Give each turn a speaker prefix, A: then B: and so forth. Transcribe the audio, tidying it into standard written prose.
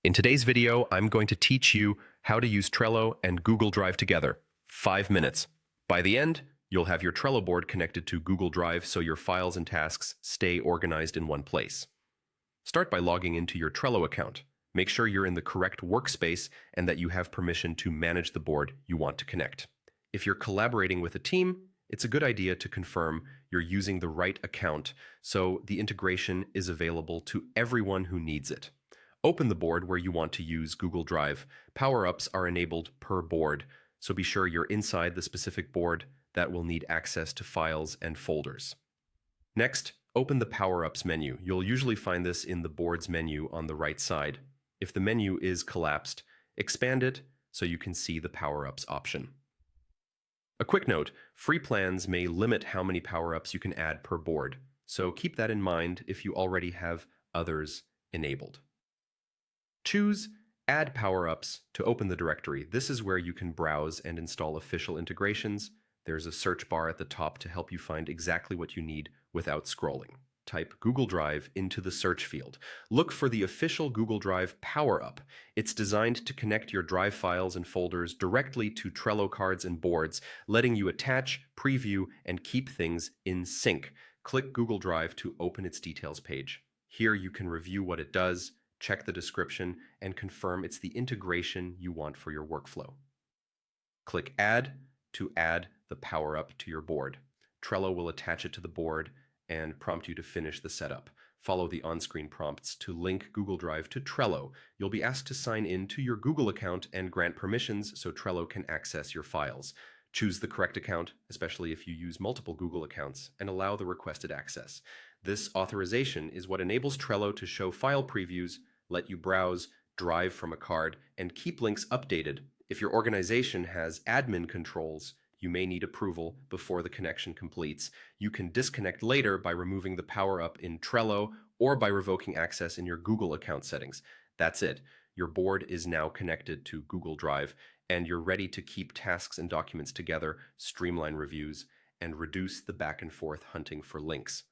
A: In today's video, I'm going to teach you how to use Trello and Google Drive together. 5 minutes. By the end, you'll have your Trello board connected to Google Drive so your files and tasks stay organized in one place. Start by logging into your Trello account. Make sure you're in the correct workspace and that you have permission to manage the board you want to connect. If you're collaborating with a team, it's a good idea to confirm you're using the right account so the integration is available to everyone who needs it. Open the board where you want to use Google Drive. Power-ups are enabled per board, so be sure you're inside the specific board that will need access to files and folders. Next, open the Power-ups menu. You'll usually find this in the board's menu on the right side. If the menu is collapsed, expand it so you can see the Power-ups option. A quick note, free plans may limit how many power-ups you can add per board, so keep that in mind if you already have others enabled. Choose Add Power-ups to open the directory. This is where you can browse and install official integrations. There's a search bar at the top to help you find exactly what you need without scrolling. Type Google Drive into the search field. Look for the official Google Drive Power-up. It's designed to connect your Drive files and folders directly to Trello cards and boards, letting you attach, preview, and keep things in sync. Click Google Drive to open its details page. Here you can review what it does, check the description, and confirm it's the integration you want for your workflow. Click Add to add the power-up to your board. Trello will attach it to the board and prompt you to finish the setup. Follow the on-screen prompts to link Google Drive to Trello. You'll be asked to sign in to your Google account and grant permissions so Trello can access your files. Choose the correct account, especially if you use multiple Google accounts, and allow the requested access. This authorization is what enables Trello to show file previews, let you browse, drive from a card, and keep links updated. If your organization has admin controls, you may need approval before the connection completes. You can disconnect later by removing the power-up in Trello or by revoking access in your Google account settings. That's it. Your board is now connected to Google Drive, and you're ready to keep tasks and documents together, streamline reviews, and reduce the back and forth hunting for links.